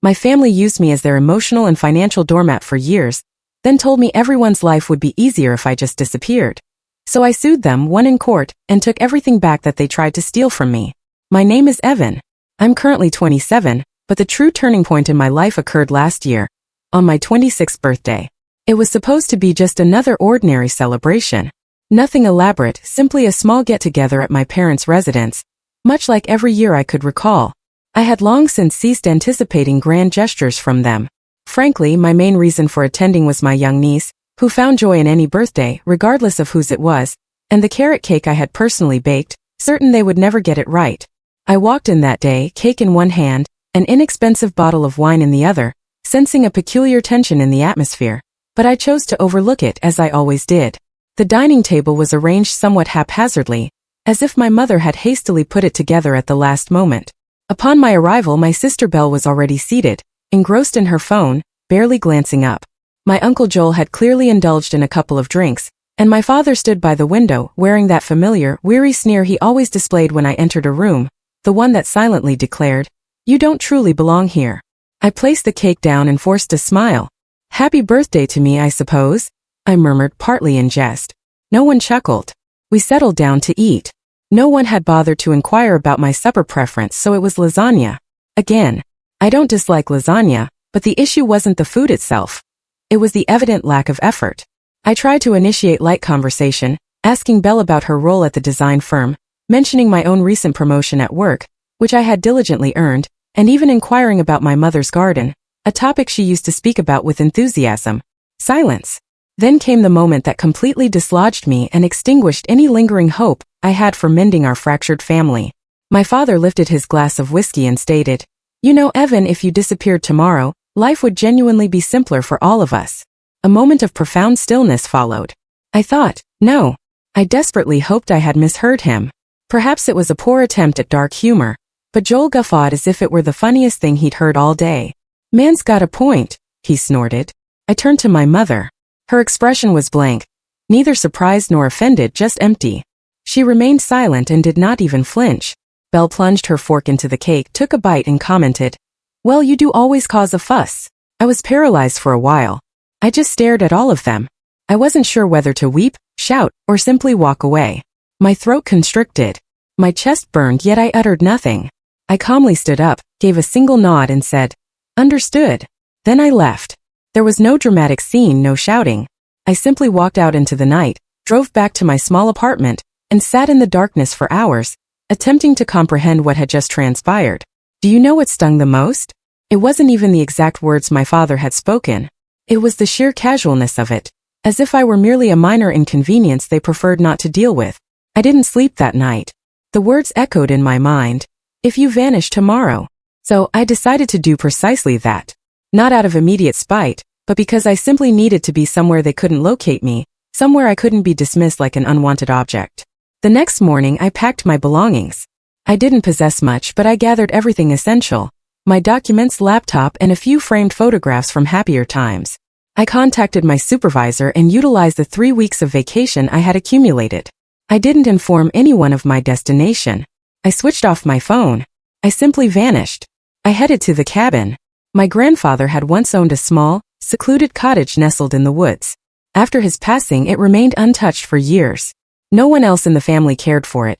My family used me as their emotional and financial doormat for years, then told me everyone's life would be easier if I just disappeared. So I sued them, won in court, and took everything back that they tried to steal from me. My name is Evan. I'm currently 27, but the true turning point in my life occurred last year, on my 26th birthday. It was supposed to be just another ordinary celebration. Nothing elaborate, simply a small get-together at my parents' residence, much like every year I could recall. I had long since ceased anticipating grand gestures from them. Frankly, my main reason for attending was my young niece, who found joy in any birthday, regardless of whose it was, and the carrot cake I had personally baked, certain they would never get it right. I walked in that day, cake in one hand, an inexpensive bottle of wine in the other, sensing a peculiar tension in the atmosphere, but I chose to overlook it as I always did. The dining table was arranged somewhat haphazardly, as if my mother had hastily put it together at the last moment. Upon my arrival, my sister Belle was already seated, engrossed in her phone, barely glancing up. My Uncle Joel had clearly indulged in a couple of drinks, and my father stood by the window, wearing that familiar, weary sneer he always displayed when I entered a room, the one that silently declared, "You don't truly belong here." I placed the cake down and forced a smile. "Happy birthday to me, I suppose," I murmured, partly in jest. No one chuckled. We settled down to eat. No one had bothered to inquire about my supper preference, so it was lasagna. Again, I don't dislike lasagna, but the issue wasn't the food itself. It was the evident lack of effort. I tried to initiate light conversation, asking Belle about her role at the design firm, mentioning my own recent promotion at work, which I had diligently earned, and even inquiring about my mother's garden, a topic she used to speak about with enthusiasm. Silence. Then came the moment that completely dislodged me and extinguished any lingering hope I had for mending our fractured family. My father lifted his glass of whiskey and stated, "You know, Evan, if you disappeared tomorrow, life would genuinely be simpler for all of us." A moment of profound stillness followed. I thought, no. I desperately hoped I had misheard him. Perhaps it was a poor attempt at dark humor, but Joel guffawed as if it were the funniest thing he'd heard all day. "Man's got a point," he snorted. I turned to my mother. Her expression was blank, neither surprised nor offended, just empty. She remained silent and did not even flinch. Belle plunged her fork into the cake, took a bite and commented, "Well, you do always cause a fuss." I was paralyzed for a while. I just stared at all of them. I wasn't sure whether to weep, shout, or simply walk away. My throat constricted. My chest burned, yet I uttered nothing. I calmly stood up, gave a single nod and said, "Understood." Then I left. There was no dramatic scene, no shouting. I simply walked out into the night, drove back to my small apartment, and sat in the darkness for hours, attempting to comprehend what had just transpired. Do you know what stung the most? It wasn't even the exact words my father had spoken. It was the sheer casualness of it, as if I were merely a minor inconvenience they preferred not to deal with. I didn't sleep that night. The words echoed in my mind, "If you vanish tomorrow." So I decided to do precisely that. Not out of immediate spite, but because I simply needed to be somewhere they couldn't locate me, somewhere I couldn't be dismissed like an unwanted object. The next morning I packed my belongings. I didn't possess much, but I gathered everything essential. My documents, laptop, and a few framed photographs from happier times. I contacted my supervisor and utilized the 3 weeks of vacation I had accumulated. I didn't inform anyone of my destination. I switched off my phone. I simply vanished. I headed to the cabin. My grandfather had once owned a small, secluded cottage nestled in the woods. After his passing, it remained untouched for years. No one else in the family cared for it.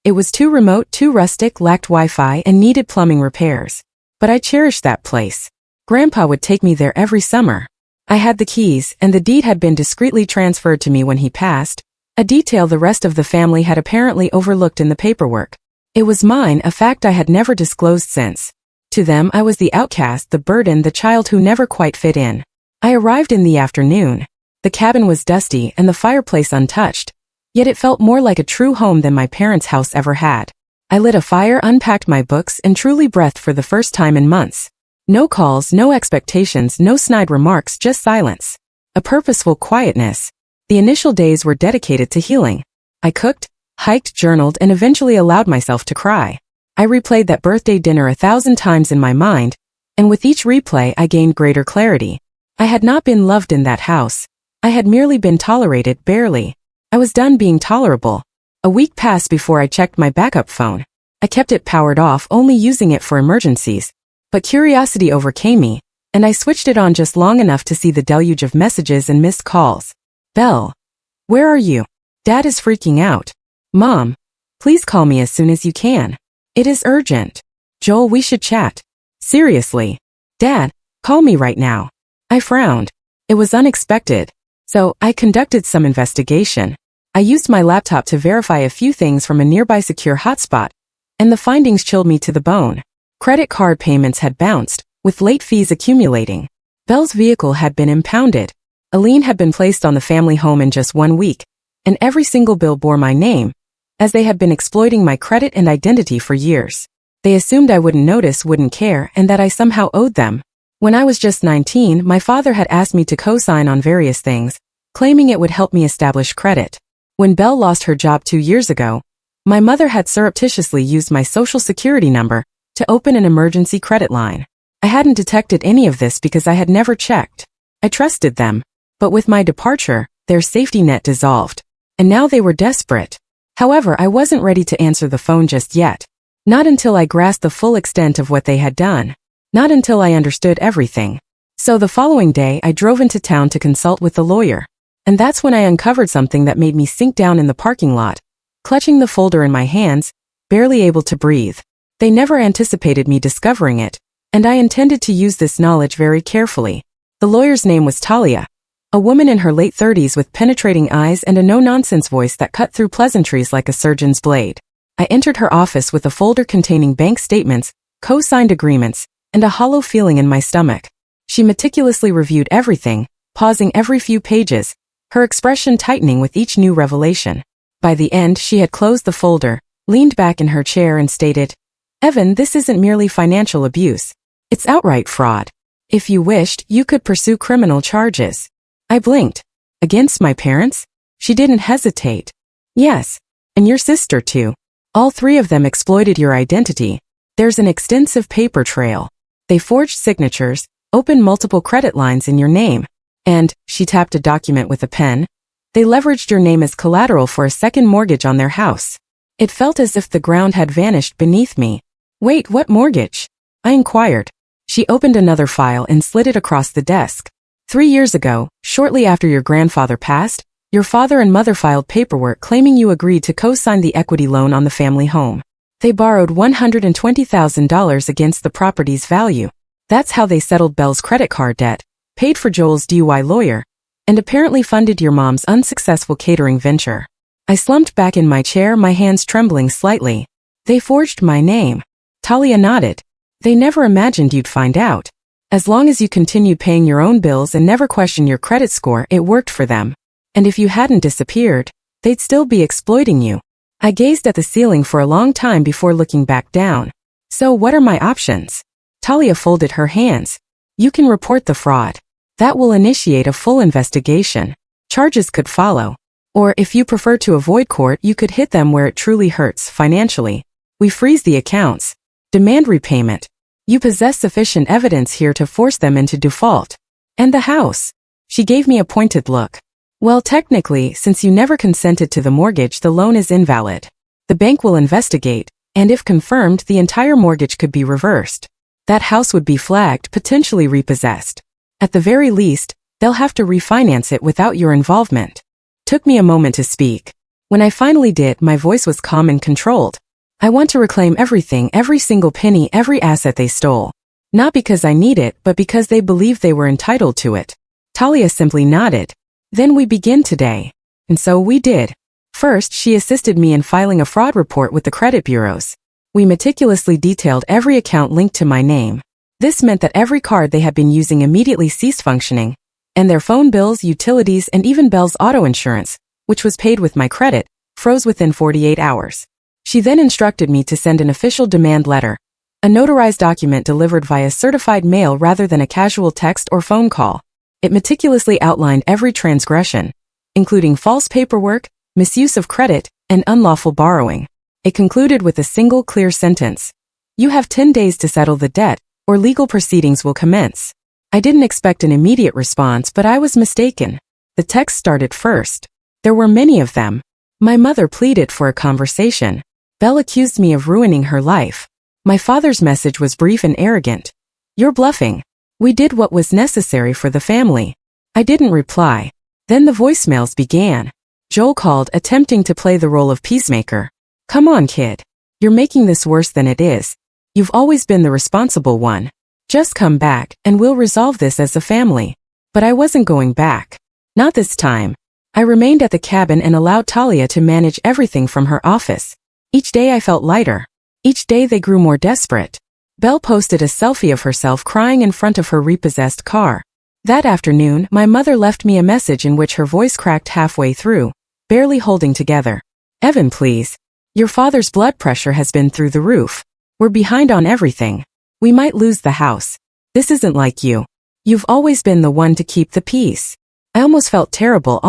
It was too remote, too rustic, lacked Wi-Fi, and needed plumbing repairs. But I cherished that place. Grandpa would take me there every summer. I had the keys, and the deed had been discreetly transferred to me when he passed, a detail the rest of the family had apparently overlooked in the paperwork. It was mine, a fact I had never disclosed since. To them, I was the outcast, the burden, the child who never quite fit in. I arrived in the afternoon. The cabin was dusty and the fireplace untouched, yet it felt more like a true home than my parents' house ever had. I lit a fire, unpacked my books, and truly breathed for the first time in months. No calls, no expectations, no snide remarks, just silence. A purposeful quietness. The initial days were dedicated to healing. I cooked, hiked, journaled, and eventually allowed myself to cry. I replayed that birthday dinner 1,000 times in my mind, and with each replay I gained greater clarity. I had not been loved in that house. I had merely been tolerated, barely. I was done being tolerable. A week passed before I checked my backup phone. I kept it powered off, only using it for emergencies. But curiosity overcame me, and I switched it on just long enough to see the deluge of messages and missed calls. Belle, where are you? Dad is freaking out. Mom, please call me as soon as you can. It is urgent. Joel, we should chat. Seriously. Dad, call me right now. I frowned. It was unexpected. So, I conducted some investigation. I used my laptop to verify a few things from a nearby secure hotspot, and the findings chilled me to the bone. Credit card payments had bounced, with late fees accumulating. Belle's vehicle had been impounded. A lien had been placed on the family home in just 1 week, and every single bill bore my name, as they had been exploiting my credit and identity for years. They assumed I wouldn't notice, wouldn't care, and that I somehow owed them. When I was just 19, my father had asked me to co-sign on various things, claiming it would help me establish credit. When Belle lost her job 2 years ago, my mother had surreptitiously used my social security number to open an emergency credit line. I hadn't detected any of this because I had never checked. I trusted them, but with my departure, their safety net dissolved, and now they were desperate. However, I wasn't ready to answer the phone just yet. Not until I grasped the full extent of what they had done. Not until I understood everything. So the following day, I drove into town to consult with the lawyer. And that's when I uncovered something that made me sink down in the parking lot, clutching the folder in my hands, barely able to breathe. They never anticipated me discovering it, and I intended to use this knowledge very carefully. The lawyer's name was Talia, a woman in her late 30s with penetrating eyes and a no-nonsense voice that cut through pleasantries like a surgeon's blade. I entered her office with a folder containing bank statements, co-signed agreements, and a hollow feeling in my stomach. She meticulously reviewed everything, pausing every few pages, her expression tightening with each new revelation. By the end, she had closed the folder, leaned back in her chair and stated, "Evan, this isn't merely financial abuse. It's outright fraud. If you wished, you could pursue criminal charges." I blinked. Against my parents? She didn't hesitate. Yes. And your sister too. All 3 of them exploited your identity. There's an extensive paper trail. They forged signatures, opened multiple credit lines in your name, and, she tapped a document with a pen, they leveraged your name as collateral for a second mortgage on their house. It felt as if the ground had vanished beneath me. Wait, what mortgage? I inquired. She opened another file and slid it across the desk. 3 years ago, shortly after your grandfather passed, your father and mother filed paperwork claiming you agreed to co-sign the equity loan on the family home. They borrowed $120,000 against the property's value. That's how they settled Belle's credit card debt, paid for Joel's DUI lawyer, and apparently funded your mom's unsuccessful catering venture. I slumped back in my chair, my hands trembling slightly. They forged my name. Talia nodded. They never imagined you'd find out. As long as you continued paying your own bills and never questioned your credit score, it worked for them. And if you hadn't disappeared, they'd still be exploiting you. I gazed at the ceiling for a long time before looking back down. So what are my options? Talia folded her hands. You can report the fraud. That will initiate a full investigation. Charges could follow. Or if you prefer to avoid court, you could hit them where it truly hurts, financially. We freeze the accounts. Demand repayment. You possess sufficient evidence here to force them into default. And the house. She gave me a pointed look. Well, technically, since you never consented to the mortgage, the loan is invalid. The bank will investigate, and if confirmed, the entire mortgage could be reversed. That house would be flagged, potentially repossessed. At the very least, they'll have to refinance it without your involvement. Took me a moment to speak. When I finally did, my voice was calm and controlled. I want to reclaim everything, every single penny, every asset they stole. Not because I need it, but because they believed they were entitled to it. Talia simply nodded. Then we begin today. And so we did. First, she assisted me in filing a fraud report with the credit bureaus. We meticulously detailed every account linked to my name. This meant that every card they had been using immediately ceased functioning, and their phone bills, utilities, and even Belle's auto insurance, which was paid with my credit, froze within 48 hours. She then instructed me to send an official demand letter, a notarized document delivered via certified mail rather than a casual text or phone call. It meticulously outlined every transgression, including false paperwork, misuse of credit, and unlawful borrowing. It concluded with a single clear sentence. You have 10 days to settle the debt, or legal proceedings will commence. I didn't expect an immediate response, but I was mistaken. The text started first. There were many of them. My mother pleaded for a conversation. Belle accused me of ruining her life. My father's message was brief and arrogant. You're bluffing. We did what was necessary for the family. I didn't reply. Then the voicemails began. Joel called, attempting to play the role of peacemaker. Come on, kid. You're making this worse than it is. You've always been the responsible one. Just come back, and we'll resolve this as a family. But I wasn't going back. Not this time. I remained at the cabin and allowed Talia to manage everything from her office. Each day I felt lighter. Each day they grew more desperate. Belle posted a selfie of herself crying in front of her repossessed car. That afternoon, my mother left me a message in which her voice cracked halfway through, barely holding together. Evan, please. Your father's blood pressure has been through the roof. We're behind on everything. We might lose the house. This isn't like you. You've always been the one to keep the peace. I almost felt terrible,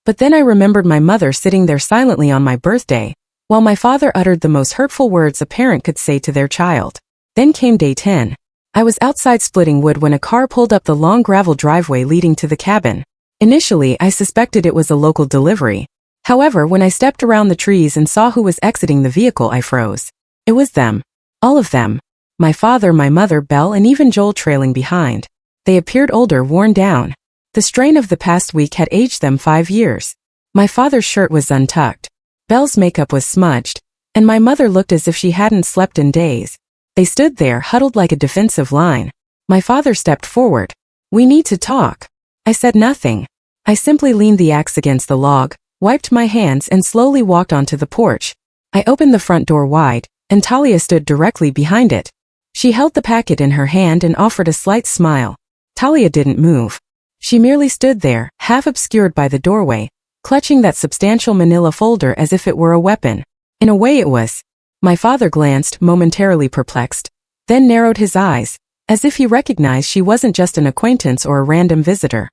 but then I remembered my mother sitting there silently on my birthday, while my father uttered the most hurtful words a parent could say to their child. Then came day 10. I was outside splitting wood when a car pulled up the long gravel driveway leading to the cabin. Initially, I suspected it was a local delivery. However, when I stepped around the trees and saw who was exiting the vehicle, I froze. It was them. All of them. My father, my mother, Belle, and even Joel trailing behind. They appeared older, worn down. The strain of the past week had aged them 5 years. My father's shirt was untucked. Belle's makeup was smudged, and my mother looked as if she hadn't slept in days. They stood there, huddled like a defensive line. My father stepped forward. We need to talk. I said nothing. I simply leaned the axe against the log, wiped my hands, and slowly walked onto the porch. I opened the front door wide, and Talia stood directly behind it. She held the packet in her hand and offered a slight smile. Talia didn't move. She merely stood there, half obscured by the doorway, clutching that substantial manila folder as if it were a weapon. In a way it was. My father glanced, momentarily perplexed, then narrowed his eyes, as if he recognized she wasn't just an acquaintance or a random visitor.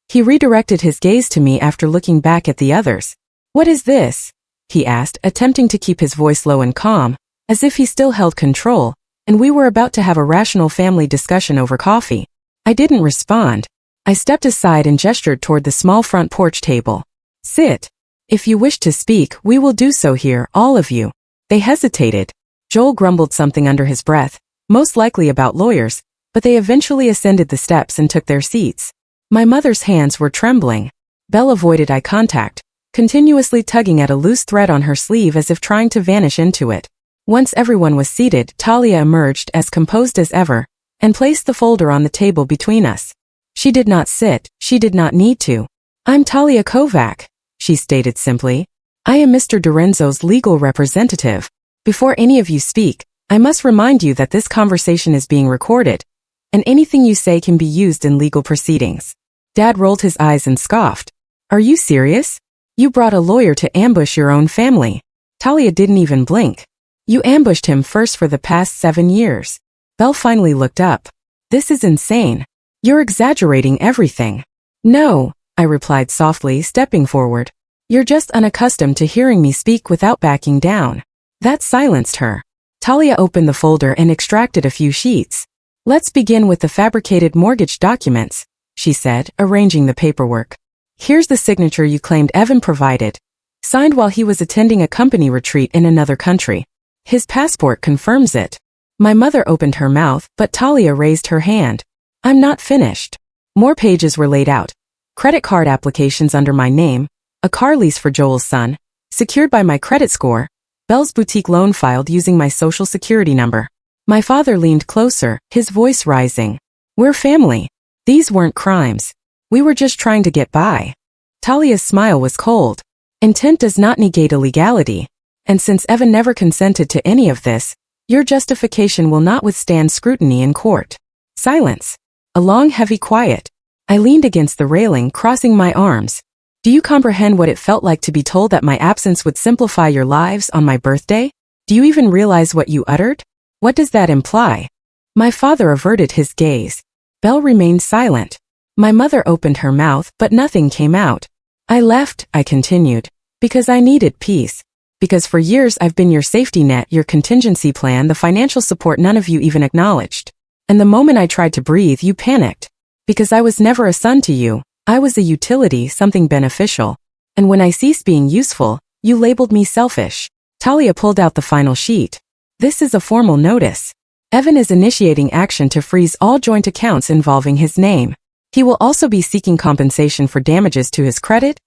He redirected his gaze to me after looking back at the others. What is this? He asked, attempting to keep his voice low and calm, as if he still held control, and we were about to have a rational family discussion over coffee. I didn't respond. I stepped aside and gestured toward the small front porch table. Sit. If you wish to speak, we will do so here, all of you. They hesitated. Joel grumbled something under his breath, most likely about lawyers, but they eventually ascended the steps and took their seats. My mother's hands were trembling. Belle avoided eye contact, continuously tugging at a loose thread on her sleeve as if trying to vanish into it. Once everyone was seated, Talia emerged as composed as ever, and placed the folder on the table between us. She did not sit, she did not need to. I'm Talia Kovac, she stated simply. I am Mr. Dorenzo's legal representative. Before any of you speak, I must remind you that this conversation is being recorded, and anything you say can be used in legal proceedings. Dad rolled his eyes and scoffed. Are you serious? You brought a lawyer to ambush your own family. Talia didn't even blink. You ambushed him first for the past 7 years. Belle finally looked up. This is insane. You're exaggerating everything. No, I replied softly, stepping forward. You're just unaccustomed to hearing me speak without backing down. That silenced her. Talia opened the folder and extracted a few sheets. Let's begin with the fabricated mortgage documents, she said, arranging the paperwork. Here's the signature you claimed Evan provided. Signed while he was attending a company retreat in another country. His passport confirms it. My mother opened her mouth, but Talia raised her hand. I'm not finished. More pages were laid out. Credit card applications under my name, a car lease for Joel's son, secured by my credit score, Belle's boutique loan filed using my social security number. My father leaned closer, his voice rising. We're family. These weren't crimes. We were just trying to get by. Talia's smile was cold. Intent does not negate illegality. And since Evan never consented to any of this, your justification will not withstand scrutiny in court. Silence. A long, heavy quiet. I leaned against the railing, crossing my arms. Do you comprehend what it felt like to be told that my absence would simplify your lives on my birthday? Do you even realize what you uttered? What does that imply? My father averted his gaze. Belle remained silent. My mother opened her mouth, but nothing came out. I left, I continued, because I needed peace. Because for years I've been your safety net, your contingency plan, the financial support none of you even acknowledged. And the moment I tried to breathe, you panicked. Because I was never a son to you. I was a utility, something beneficial. And when I ceased being useful, you labeled me selfish. Talia pulled out the final sheet. This is a formal notice. Evan is initiating action to freeze all joint accounts involving his name. He will also be seeking compensation for damages to his credit,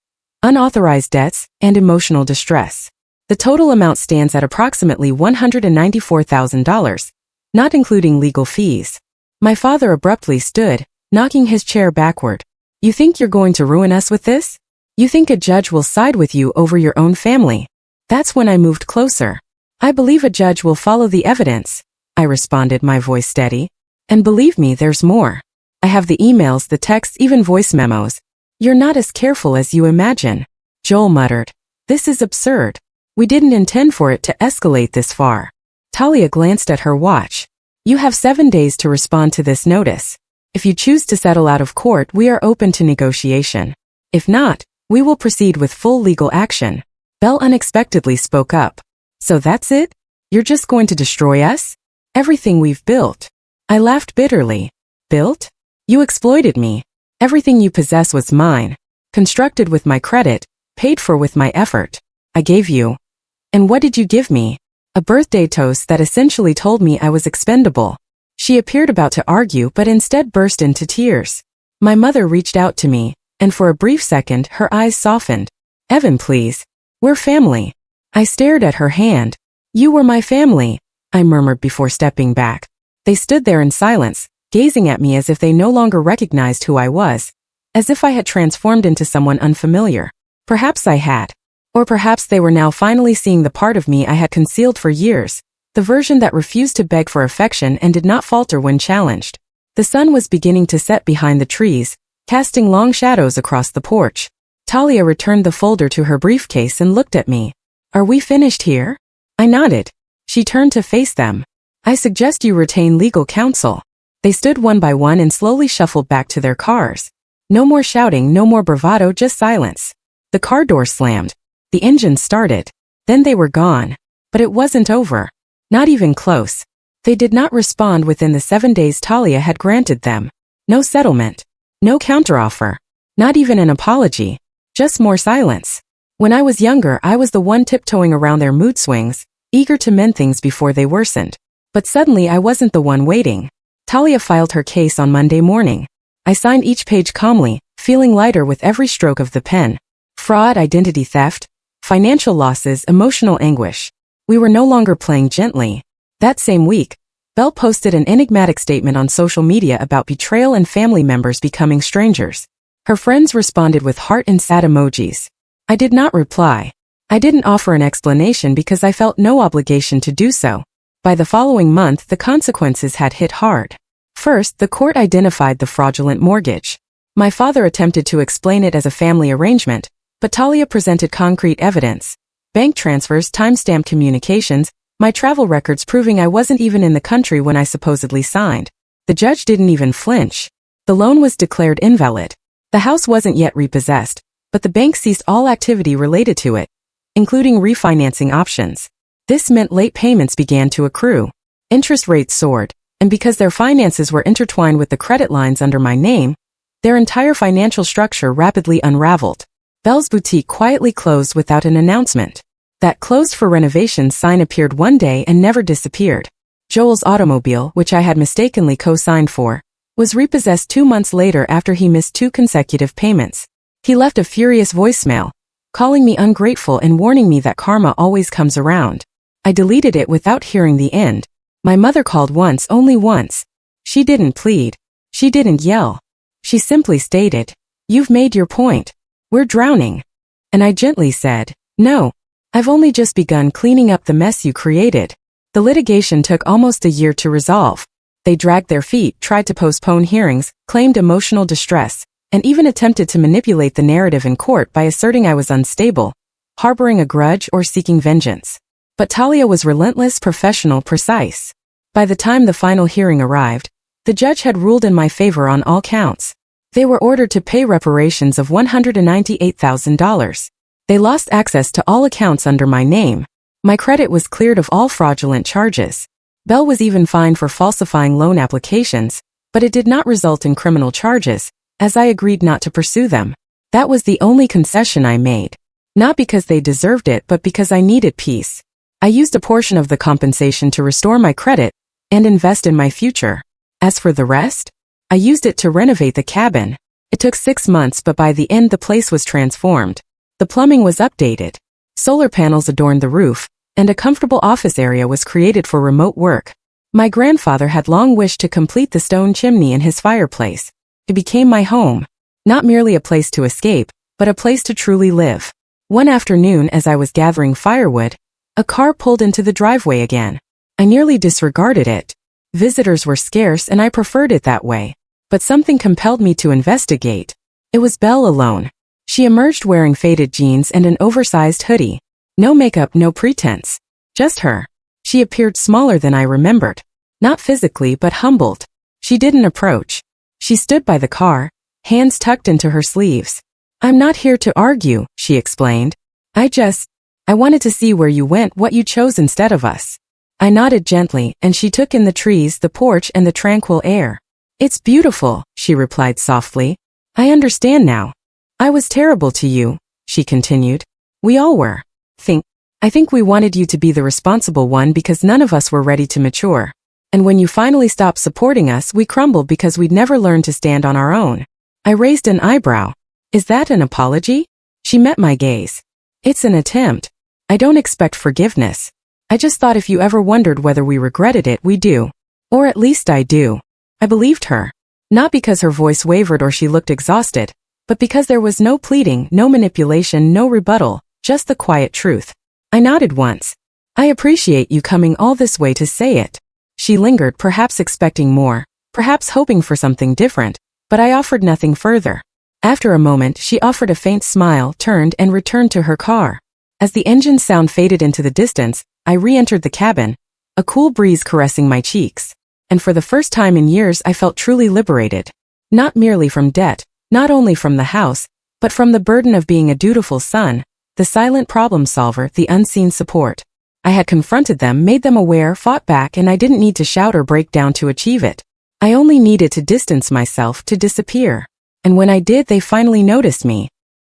unauthorized debts, and emotional distress. The total amount stands at approximately $194,000, not including legal fees. My father abruptly stood, knocking his chair backward. You think you're going to ruin us with this? You think a judge will side with you over your own family? That's when I moved closer. I believe a judge will follow the evidence, I responded, my voice steady. And believe me, there's more. I have the emails, the texts, even voice memos. You're not as careful as you imagine. Joel muttered. This is absurd. We didn't intend for it to escalate this far. Talia glanced at her watch. You have 7 days to respond to this notice. If you choose to settle out of court, we are open to negotiation. If not, we will proceed with full legal action. Belle unexpectedly spoke up. So that's it? You're just going to destroy us? Everything we've built. I laughed bitterly. Built? You exploited me. Everything you possess was mine. Constructed with my credit, paid for with my effort. I gave you. And what did you give me? A birthday toast that essentially told me I was expendable. She appeared about to argue but instead burst into tears. My mother reached out to me, and for a brief second her eyes softened. Evan, please. We're family. I stared at her hand. You were my family, I murmured before stepping back. They stood there in silence, gazing at me as if they no longer recognized who I was, as if I had transformed into someone unfamiliar. Perhaps I had. Or perhaps they were now finally seeing the part of me I had concealed for years, the version that refused to beg for affection and did not falter when challenged. The sun was beginning to set behind the trees, casting long shadows across the porch. Talia returned the folder to her briefcase and looked at me. Are we finished here? I nodded. She turned to face them. I suggest you retain legal counsel. They stood one by one and slowly shuffled back to their cars. No more shouting, no more bravado, just silence. The car door slammed. The engine started. Then they were gone. But it wasn't over. Not even close. They did not respond within the 7 days Talia had granted them. No settlement. No counteroffer. Not even an apology. Just more silence. When I was younger, I was the one tiptoeing around their mood swings, eager to mend things before they worsened. But suddenly I wasn't the one waiting. Talia filed her case on Monday morning. I signed each page calmly, feeling lighter with every stroke of the pen. Fraud, identity theft, financial losses, emotional anguish. We were no longer playing gently. That same week, Belle posted an enigmatic statement on social media about betrayal and family members becoming strangers. Her friends responded with heart and sad emojis. I did not reply. I didn't offer an explanation because I felt no obligation to do so. By the following month, the consequences had hit hard. First, the court identified the fraudulent mortgage. My father attempted to explain it as a family arrangement, but Talia presented concrete evidence. Bank transfers, time-stamped communications, my travel records proving I wasn't even in the country when I supposedly signed. The judge didn't even flinch. The loan was declared invalid. The house wasn't yet repossessed, but the bank ceased all activity related to it, including refinancing options. This meant late payments began to accrue. Interest rates soared, and because their finances were intertwined with the credit lines under my name, their entire financial structure rapidly unraveled. Belle's boutique quietly closed without an announcement. That closed for renovations sign appeared one day and never disappeared. Joel's automobile, which I had mistakenly co-signed for, was repossessed 2 months later after he missed 2 consecutive payments. He left a furious voicemail, calling me ungrateful and warning me that karma always comes around. I deleted it without hearing the end. My mother called once, only once. She didn't plead. She didn't yell. She simply stated, "You've made your point. We're drowning." And I gently said, "No. I've only just begun cleaning up the mess you created." The litigation took almost a year to resolve. They dragged their feet, tried to postpone hearings, claimed emotional distress, and even attempted to manipulate the narrative in court by asserting I was unstable, harboring a grudge, or seeking vengeance. But Talia was relentless, professional, precise. By the time the final hearing arrived, the judge had ruled in my favor on all counts. They were ordered to pay reparations of $198,000. They lost access to all accounts under my name. My credit was cleared of all fraudulent charges. Belle was even fined for falsifying loan applications, but it did not result in criminal charges, as I agreed not to pursue them. That was the only concession I made. Not because they deserved it, but because I needed peace. I used a portion of the compensation to restore my credit, and invest in my future. As for the rest, I used it to renovate the cabin. It took 6 months, but by the end the place was transformed. The plumbing was updated. Solar panels adorned the roof, and a comfortable office area was created for remote work. My grandfather had long wished to complete the stone chimney in his fireplace. It became my home. Not merely a place to escape, but a place to truly live. One afternoon, as I was gathering firewood, a car pulled into the driveway again. I nearly disregarded it. Visitors were scarce and I preferred it that way. But something compelled me to investigate. It was Belle alone. She emerged wearing faded jeans and an oversized hoodie. No makeup, no pretense. Just her. She appeared smaller than I remembered. Not physically, but humbled. She didn't approach. She stood by the car, hands tucked into her sleeves. "I'm not here to argue," she explained. I wanted to see where you went, what you chose instead of us." I nodded gently, and she took in the trees, the porch, and the tranquil air. "It's beautiful," she replied softly. "I understand now. I was terrible to you," she continued. "We all were. I think we wanted you to be the responsible one because none of us were ready to mature. And when you finally stopped supporting us, we crumbled because we'd never learned to stand on our own." I raised an eyebrow. "Is that an apology?" She met my gaze. "It's an attempt. I don't expect forgiveness. I just thought if you ever wondered whether we regretted it, we do. Or at least I do." I believed her. Not because her voice wavered or she looked exhausted, but because there was no pleading, no manipulation, no rebuttal, just the quiet truth. I nodded once. "I appreciate you coming all this way to say it." She lingered, perhaps expecting more, perhaps hoping for something different, but I offered nothing further. After a moment, she offered a faint smile, turned, and returned to her car. As the engine sound faded into the distance, I re-entered the cabin, a cool breeze caressing my cheeks. And for the first time in years, I felt truly liberated. Not merely from debt, not only from the house, but from the burden of being a dutiful son, the silent problem solver, the unseen support. I had confronted them, made them aware, fought back, and I didn't need to shout or break down to achieve it. I only needed to distance myself, to disappear. And when I did, they finally noticed me.